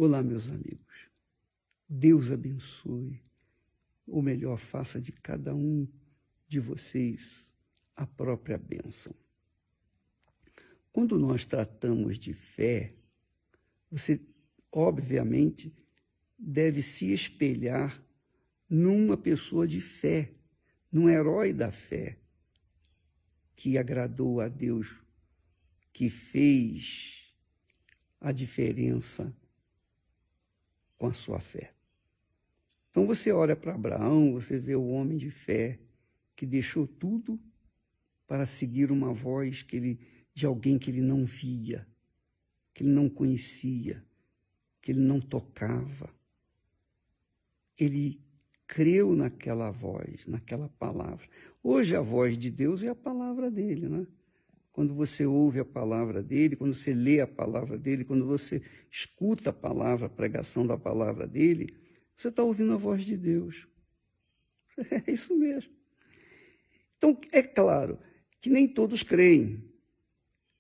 Olá, meus amigos. Deus abençoe, ou melhor, faça de cada um de vocês a própria bênção. Quando nós tratamos de fé, você, obviamente, deve se espelhar numa pessoa de fé, num herói da fé, que agradou a Deus, que fez a diferença com a sua fé. Então você olha para Abraão, você vê o homem de fé que deixou tudo para seguir uma voz de alguém que ele não via, que ele não conhecia, que ele não tocava. Ele creu naquela voz, naquela palavra. Hoje a voz de Deus é a palavra dele, né? Quando você ouve a palavra dele, quando você lê a palavra dele, quando você escuta a palavra, a pregação da palavra dele, você está ouvindo a voz de Deus. É isso mesmo. Então, é claro que nem todos creem,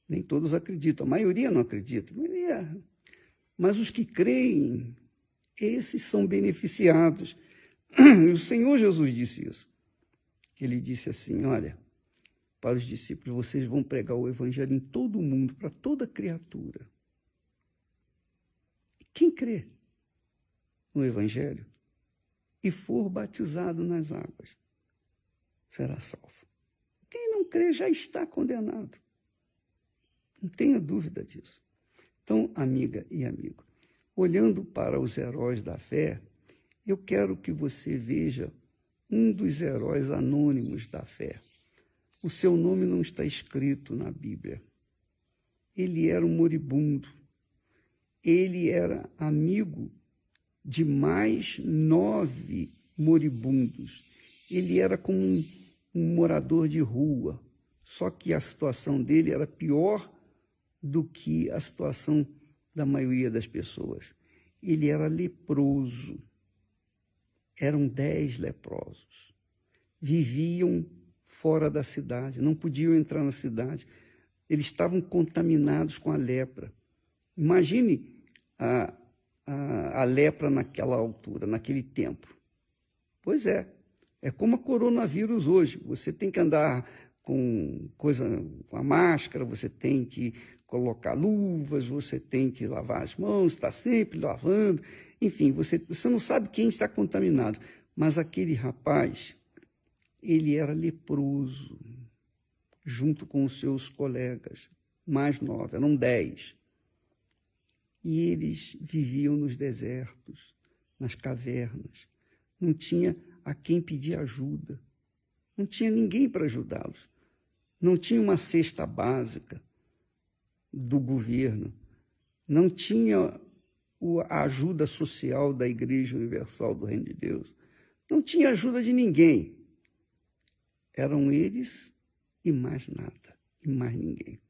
nem todos acreditam. A maioria não acredita, mas os que creem, esses são beneficiados. E o Senhor Jesus disse isso. Ele disse assim, olha, para os discípulos, vocês vão pregar o evangelho em todo o mundo, para toda criatura. Quem crê no evangelho e for batizado nas águas, será salvo. Quem não crê já está condenado. Não tenha dúvida disso. Então, amiga e amigo, olhando para os heróis da fé, eu quero que você veja um dos heróis anônimos da fé. O seu nome não está escrito na Bíblia. Ele era um moribundo. Ele era amigo de mais 9 moribundos. Ele era como um morador de rua, só que a situação dele era pior do que a situação da maioria das pessoas. Ele era leproso. Eram 10 leprosos. Viviam fora da cidade, não podiam entrar na cidade. Eles estavam contaminados com a lepra. Imagine a lepra naquela altura, naquele tempo. Pois é como a coronavírus hoje. Você tem que andar com a máscara, você tem que colocar luvas, você tem que lavar as mãos, está sempre lavando. Enfim, você não sabe quem está contaminado. Mas aquele rapaz, ele era leproso, junto com os seus colegas mais 9, eram 10. E eles viviam nos desertos, nas cavernas. Não tinha a quem pedir ajuda. Não tinha ninguém para ajudá-los. Não tinha uma cesta básica do governo. Não tinha a ajuda social da Igreja Universal do Reino de Deus. Não tinha ajuda de ninguém. Eram eles e mais nada, e mais ninguém.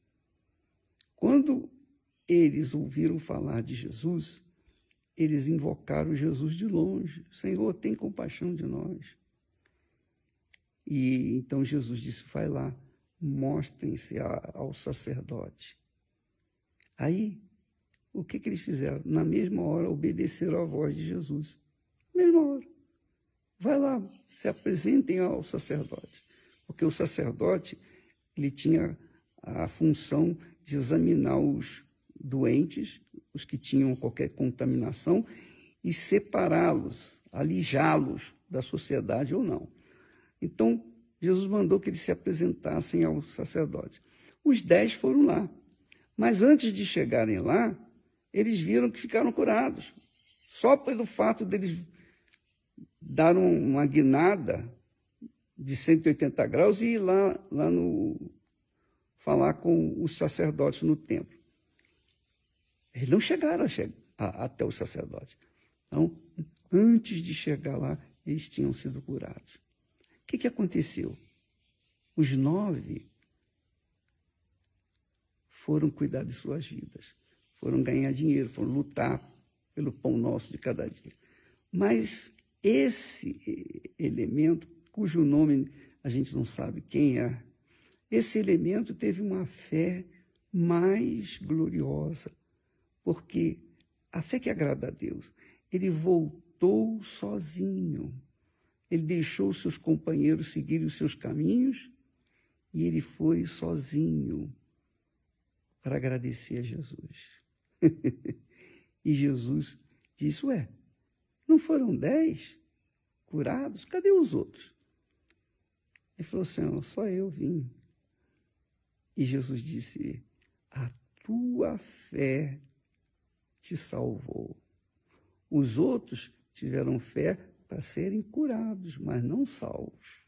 Quando eles ouviram falar de Jesus, eles invocaram Jesus de longe. Senhor, tem compaixão de nós. E então Jesus disse, vai lá, mostrem-se ao sacerdote. Aí, o que eles fizeram? Na mesma hora, obedeceram à voz de Jesus. Na mesma hora. Vai lá, se apresentem ao sacerdote. Porque o sacerdote, ele tinha a função de examinar os doentes, os que tinham qualquer contaminação, e separá-los, alijá-los da sociedade ou não. Então, Jesus mandou que eles se apresentassem ao sacerdote. Os 10 foram lá. Mas antes de chegarem lá, eles viram que ficaram curados. Só pelo fato deles dar uma guinada de 180 graus e ir lá falar com os sacerdotes no templo. Eles não chegaram até o sacerdote. Então, antes de chegar lá, eles tinham sido curados. O que aconteceu? Os 9 foram cuidar de suas vidas, foram ganhar dinheiro, foram lutar pelo pão nosso de cada dia. Mas esse elemento, cujo nome a gente não sabe quem é, esse elemento teve uma fé mais gloriosa, porque A fé que agrada a Deus. Ele voltou sozinho. Ele deixou seus companheiros seguirem os seus caminhos e ele foi sozinho para agradecer a Jesus. E Jesus disse, não foram 10 curados? Cadê os outros? Ele falou, Senhor, só eu vim. E Jesus disse, a tua fé te salvou. Os outros tiveram fé para serem curados, mas não salvos.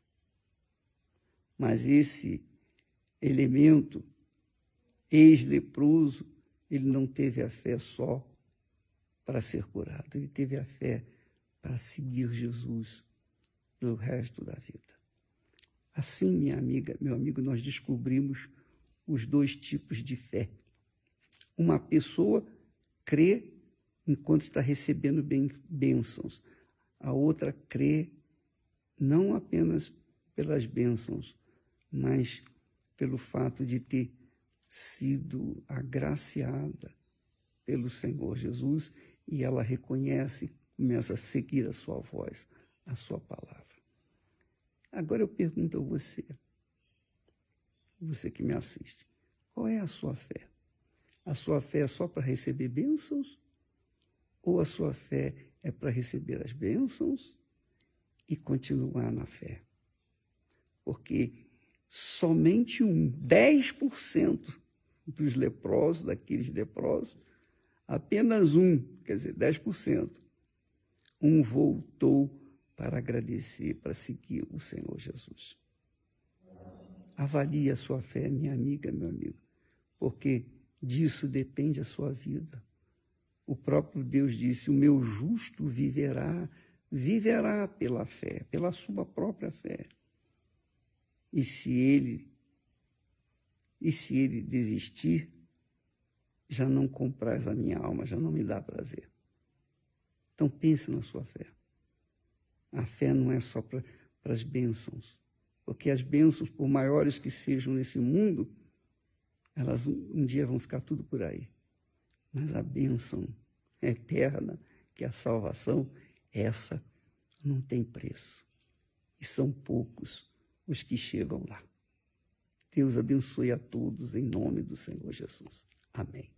Mas esse elemento ex-leproso, ele não teve a fé só para ser curado, ele teve a fé para seguir Jesus pelo resto da vida. Assim, minha amiga, meu amigo, nós descobrimos os 2 tipos de fé. Uma pessoa crê enquanto está recebendo bênçãos. A outra crê não apenas pelas bênçãos, mas pelo fato de ter sido agraciada pelo Senhor Jesus e ela reconhece, começa a seguir a sua voz, a sua palavra. Agora eu pergunto a você que me assiste, qual é a sua fé? A sua fé é só para receber bênçãos? Ou a sua fé é para receber as bênçãos e continuar na fé? Porque somente 10% dos leprosos, daqueles leprosos, apenas quer dizer, 10%, voltou para agradecer, para seguir o Senhor Jesus. Avalie a sua fé, minha amiga, meu amigo, porque disso depende a sua vida. O próprio Deus disse, o meu justo viverá pela fé, pela sua própria fé. E se ele desistir, já não compraz a minha alma, já não me dá prazer. Então pense na sua fé. A fé não é só para as bênçãos, porque as bênçãos, por maiores que sejam nesse mundo, elas um dia vão ficar tudo por aí. Mas a bênção eterna, que é a salvação, essa não tem preço. E são poucos os que chegam lá. Deus abençoe a todos em nome do Senhor Jesus. Amém.